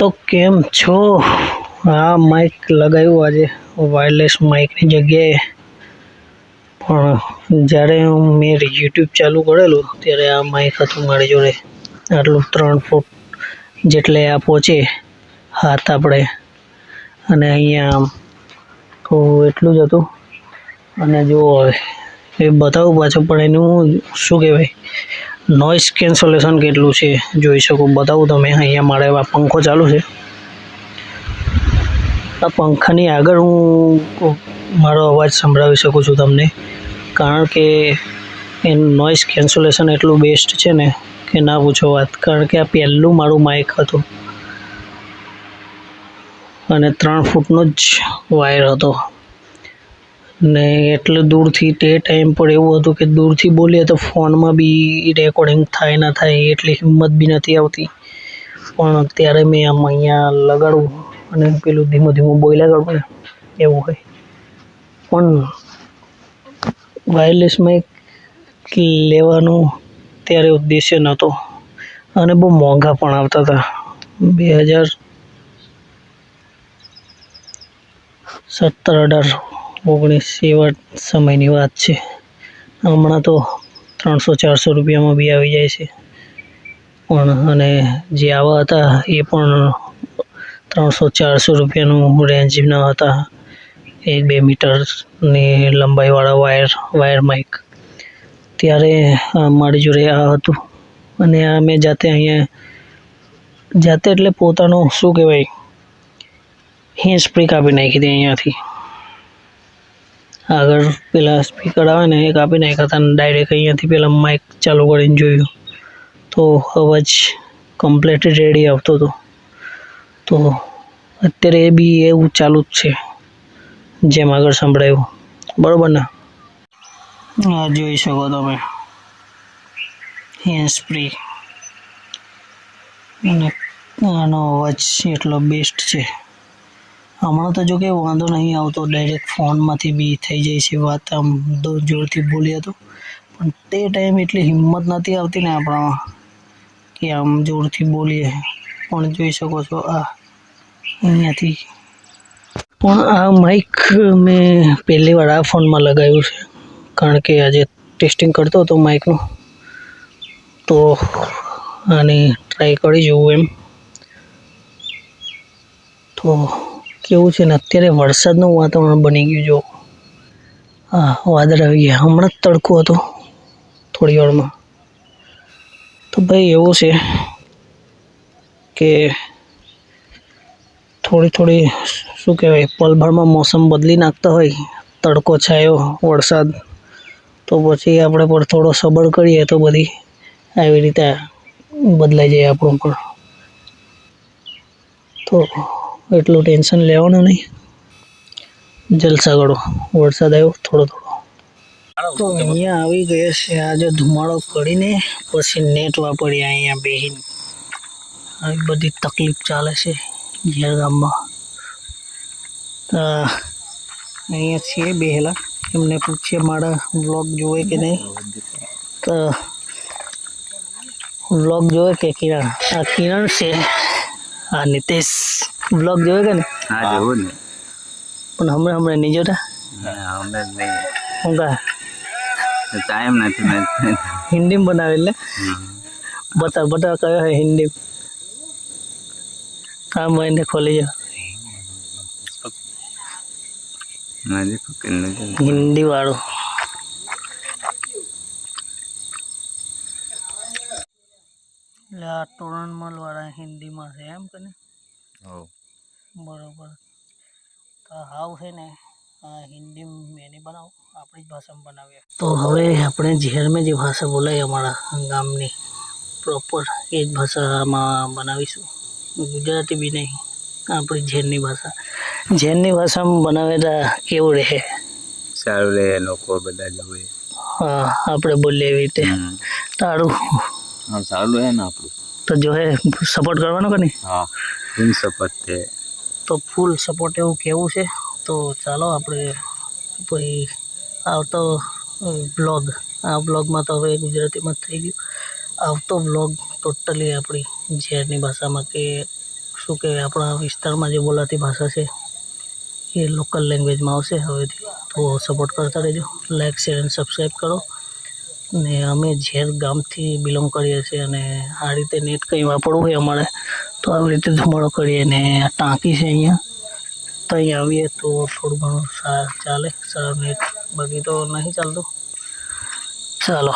तो केम छो आ माइक लगाव्યું આજે વાયરલેસ માઇકની જગ્યાએ પણ જ્યારે મેં યુટ્યુબ ચાલુ કરેલું ત્યારે આ માઇક હતું મારી જોડે આટલું 3 ફૂટ જેટલે આ પહોંચે હાથ આપણે અને અહીંયા તો એટલું જ હતું અને જો એ બતાવું પાછું પણ એનું શું કહેવાય નોઇઝ કેન્સલેશન કેટલું છે જોઈ શકો બતાવું તમે અહીંયા મારે આ પંખો ચાલુ છે આ પંખાની આગળ હું મારો અવાજ સંભળાવી શકું છું તમને કારણ કે એનું નોઇઝ કેન્સલેશન એટલું બેસ્ટ છે ને કે ના પૂછો વાત કારણ કે આ પહેલું મારું માઇક હતું અને 3 ફૂટનો જ વાયર હતો ને એટલે દૂરથી તે ટાઈમ પર એવું હતું કે દૂરથી બોલીએ તો ફોનમાં બી રેકોર્ડિંગ થાય ના થાય એટલી હિંમત બી નથી આવતી પણ ત્યારે મેં આમ અહીંયા લગાડું અને પેલું ધીમું ધીમું બોલ્યા કરું ને એવું હોય પણ વાયરલેસ માઇક લેવાનો ત્યારે ઉદ્દેશ્ય નહોતો અને બહુ મોંઘા પણ આવતા હતા 2017-18 19 એવા સમયની વાત છે હમણાં તો 300-400 રૂપિયામાં બી આવી જાય છે પણ અને જે આવા હતા એ પણ 300-400 રૂપિયાનું રેન્જના હતા 1-2 મીટરની લંબાઈવાળા વાયર માઇક ત્યારે મારી જોડે આ હતું અને આ મેં જાતે અહીંયા જાતે એટલે પોતાનું શું કહેવાય હેન્ડ સ્પ્રે કાપી નાખી હતી અહીંયાથી આગળ પેલા સ્પીકર આવે ને એ કાપી નાખ્યા હતા અને ડાયરેક્ટ અહીંયાથી પેલા માઇક ચાલુ કરીને જોયું તો અવાજ કમ્પ્લીટ રેડી આવતો હતો તો અત્યારે એ બી એવું ચાલુ જ છે જેમ આગળ સંભળાયું બરાબર ને આ જોઈ શકો તમે હેન્ડ સ્પ્રે અને આનો અવાજ એટલો બેસ્ટ છે હમણાં તો જો કે વાંધો નહીં આવતો ડાયરેક્ટ ફોનમાંથી બી થઈ જાય છે વાત આમ જોરથી બોલીએ તો પણ તે ટાઈમ એટલી હિંમત નથી આવતી ને આપણામાં કે આમ જોરથી બોલીએ પણ જોઈ શકો છો આ અહીંયાથી પણ આ માઇક મેં પહેલી વાર આ ફોનમાં લગાવ્યું છે કારણ કે આજે ટેસ્ટિંગ કરતો હતો માઇકનું તો આને ટ્રાય કરી જોવું એમ તો કેવું છે ને અત્યારે વરસાદનું વાતાવરણ બની ગયું જો હા વાદળ આવી ગયા હમણાં જ તડકો હતો થોડી વારમાં તો ભાઈ એવું છે કે થોડી શું કહેવાય પલભરમાં મોસમ બદલી નાખતા હોય તડકો છાયો વરસાદ તો પછી આપણે પર થોડો સબર કરીએ તો બધી આવી રીતે બદલાઈ જાય આપણું પણ તો એટલું ટેન્શન લેવાનું નહીં જલસા કરો વરસાદ આવ્યો થોડો તો અહીંયા આવી ગયા છે આજે ધુમાડો કરીને પછી નેટ વાપરીએ અહીંયા બેહીને આવી બધી તકલીફ ચાલે છે ઘેર ગામમાં અહીંયા છીએ બેહેલા એમને પૂછીએ મારા વ્લોગ જોવે કે નહીં તો વ્લોગ જોવે કે કિરણ આ કિરણ છે આ નિતેશ વ્લોગ જોવે કે ને હા જોવું ને પણ હમણાં નહીં જોતા હમણાં નહીં શું કહે ટાઈમ નથી હિન્દીમાં બનાવે એટલે બતા કયો હે હિન્દી હા મને ખોલી જાઓ હિન્દી વાળું એટલે આ તોરણમલ વાળા હિન્દીમાં છે એમ કે ને બરોબર તો હાવ છે ને હિન્દી મેં નહીં બનાવું આપણી જ ભાષામાં બનાવીએ તો હવે આપણે ઝેરમાં જે ભાષા બોલાય અમારા ગામની પ્રોપર એ જ ભાષામાં બનાવીશું ગુજરાતી બી નહીં આપણી ઝેરની ભાષામાં બનાવે તો કેવું રહે સારું રહે લોકો બધા જોવે હા આપણે બોલીએ એવી રીતે તારું હા સારું રહે ને આપણું તો જો હે સપોર્ટ કરવાનો કે નહીં હા ફૂલ સપોર્ટ છે તો ફૂલ સપોર્ટ એવું કેવું છે તો ચાલો આપણે પછી આવતો બ્લોગ આ બ્લોગમાં તો હવે ગુજરાતીમાં જ થઈ ગયું આવતો બ્લોગ ટોટલી આપણી ઝેરની ભાષામાં કે શું કે આપણા વિસ્તારમાં જે બોલાતી ભાષા છે એ લોકલ લેંગ્વેજમાં આવશે હવેથી. તો સપોર્ટ કરતા રહેજો, લાઇક શેર અને સબસ્ક્રાઈબ કરો. ને અમે ઝેર ગામથી બિલોંગ કરીએ છીએ અને આ રીતે નેટ કંઈ વાપરવું હોય અમારે તો આવી રીતે ધુમાડો કરીએ. ને આ ટાંકી છે અહીંયા, તો અહીં આવીએ તો થોડું ઘણું ચાલે સારું નેટ, બાકી તો નહીં ચાલતું. ચાલો.